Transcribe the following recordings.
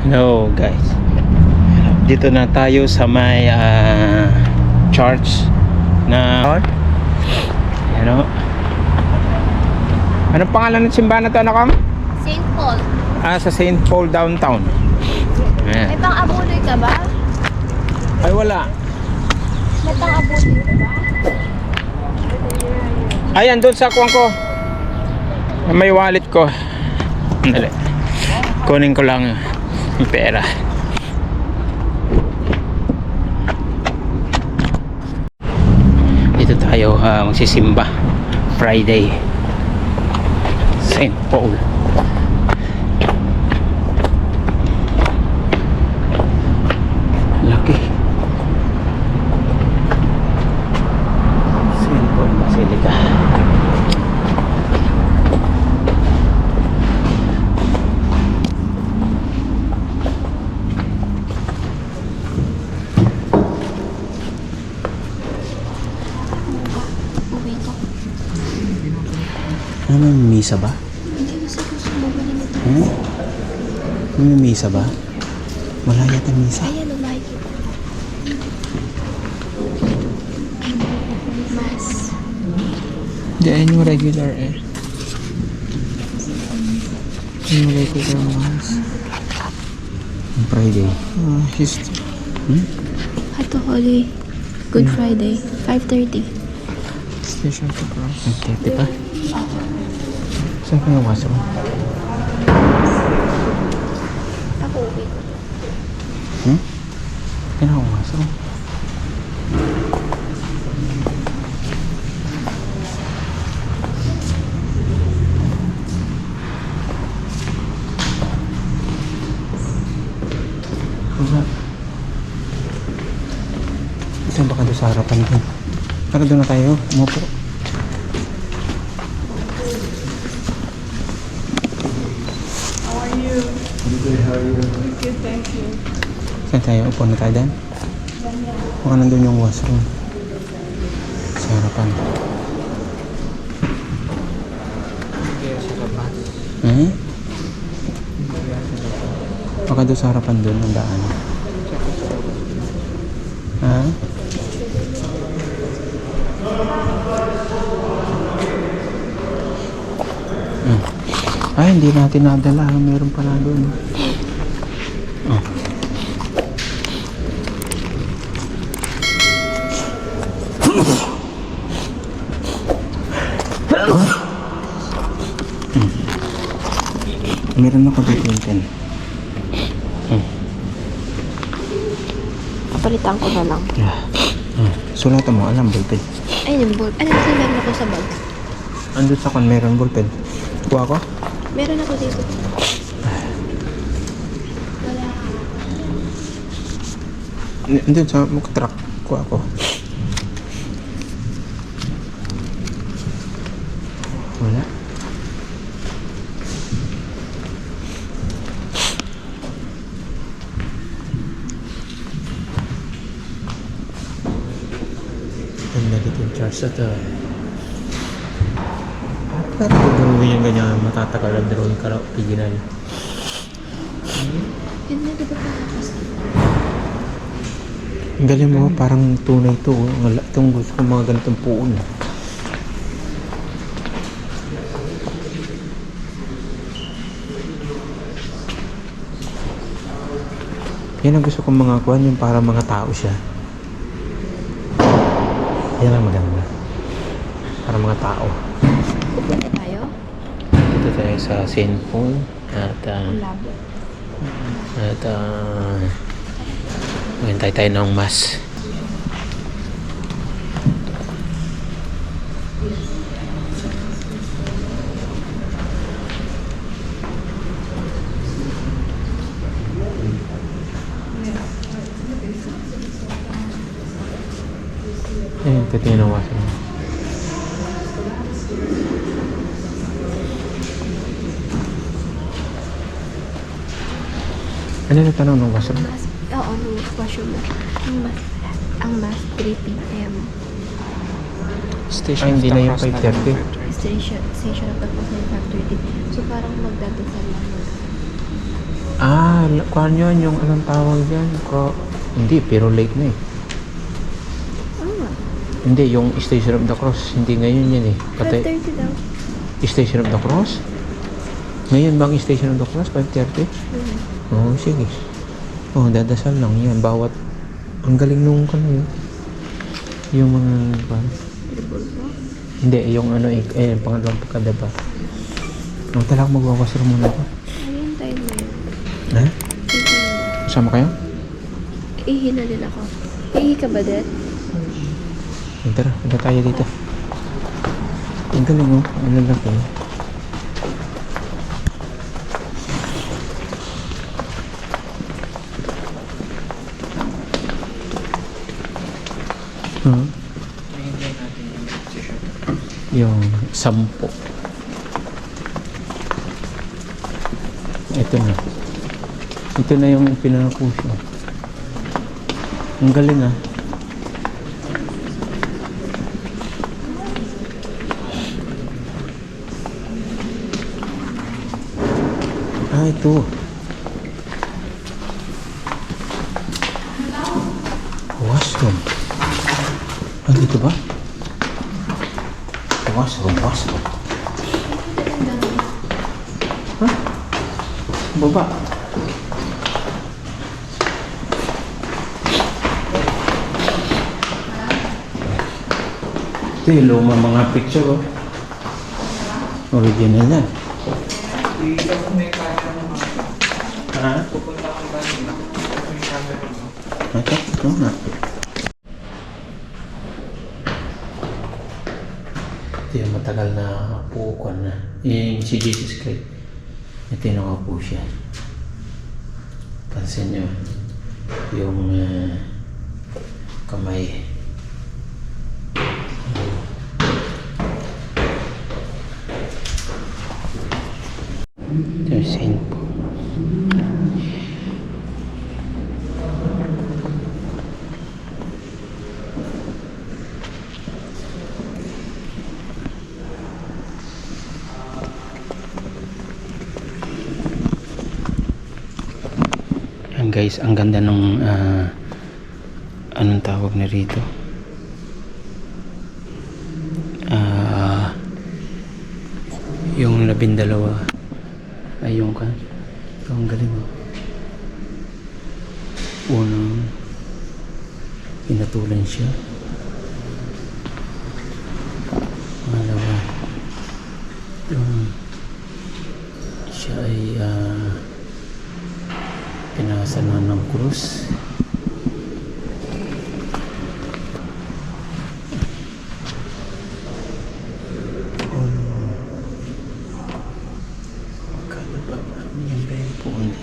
Hello guys, dito na tayo sa may church na ano, anong pangalan ng simbahan na to, anak? St. Paul. Sa St. Paul downtown. May pang-abuloy ka ba? Ay wala. May pang-abuloy ka ba? Ayan doon sa kuwang ko, may wallet ko. Dali, kunin ko lang yung pera. Dito tayo magsisimba Friday, St. Paul. Laki. St. Paul Basilica. Uwi ko. May misa ba? Hindi kasi gusto mo ba nito? May misa ba? Wala yata misa. Ayan o, makikita. Mas. Hindi, ayun yung regular eh. Yung regular ones. Friday. History. Hato Holy. Good Friday. 5:30. Station to cross. Nagtete pa? Saan kayo wasok? Ako uwi ko. Saan ako wasok? Saan ba ka doon sa harapan ko? Tara doon na tayo. Umupo. Saan tayo? Upo na tayo dyan? Baka nandun yung washroom. Sa harapan. Kaya sa labas. Baka doon sa harapan doon ang daan. Ay, hindi natin nadala. Meron pala doon. Meron ako dito yung pen. Kapalitan ko na lang. Sulatan mo, alam, ballpen. Ay, yung ball. Ano kasi meron ako sa bag? Andun sa kon, meron ballpen. Kuha ko? Meron ako dito. Andun sa truck. Kuha ko. Wala. Ganda dito yung charge sa ito. Pero drawing yung ganyan, matatagal ang drawing ka original. Yun na, di ba palakas? Ang galing mo, parang tunay to. Itong gusto ko mga ganitong puon. Yan ang gusto kong mga kuhan, yung para mga tao siya. Yan ang maganda. Para mga tao. Pupunta tayo? Dito tayo sa St. Paul at Ang labo. maghintay tayo ng mass. Ito tinawasan. Ano na tanong ng washroom? Mas, oo, nung washroom mo. Ang mas 3 p.m. Station Ay, hindi of na the yung cross 5:30. Station of the Cross na 5:30. So parang magdadasal lang. kuhan yun, yung anong tawag dyan? Hindi, pero late na eh. Ah, Hindi, yung Station of the Cross. Hindi ngayon yan eh. 5:30 daw. Station of the Cross? Ngayon bang Station of the Cross? 5:30? Oo, sige. Oo, dadasal lang yan. Bawat... Ang galing nung yun. Yung mga... Hindi, yung ano pangalawang pagkadaba. Talagang magwawasro muna ako. Ayun, time na yun. Ha? Sige. Kasama kayo? Ihi na din ako. Ihi ka ba din? Tara, punta tayo dito. Ang galing oh. Ano lang kayo? Yung 10. Ito na. Ito na yung pinako siya. Ang galing ah. Ito. Washroom. Dito ba? Washroom. Hah? Baba. Ito yung luma mga picture oh. Original na. Ha? Ito nga. Ito yung matagal na puukan na. Yung si Jesus Christ. Ito yung nakapo siya. Pansin nyo. Yung kamay. Ito yung saint po. Guys, ang ganda nung anong tawag na rito, yung 12 ay yung ang galing oh. Unang pinatulan siya, pangalawa yung siya ay pinasanan ng krus. Kada ba yung bayan po ulit.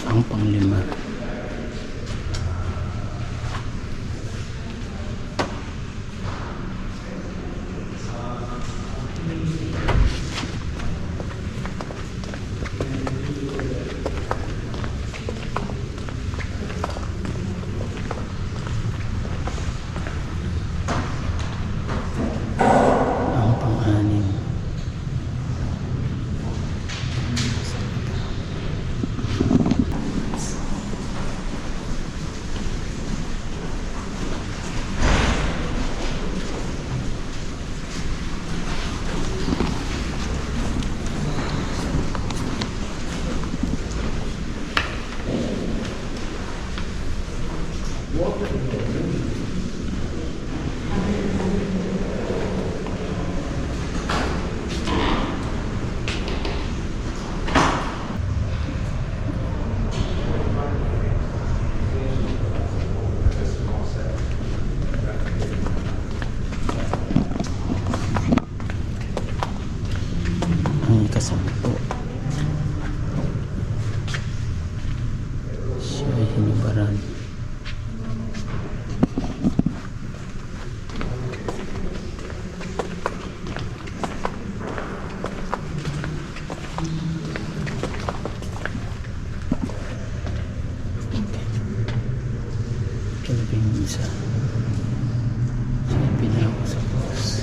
Ang panglima. Ang pang-anim. Ang ika-10. Siya ay hinubaran. pizza. Siya pinako sa box.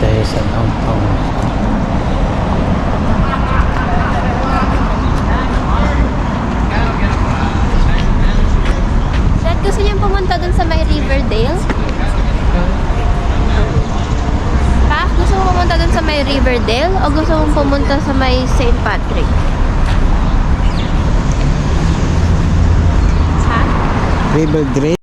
Tayo sa downtown. Dad, gusto niyo pumunta dun sa may Riverdale? Pa, gusto mo pumunta dun sa may Riverdale o gusto mo pumunta sa may St. Patrick? Ha? River Grade.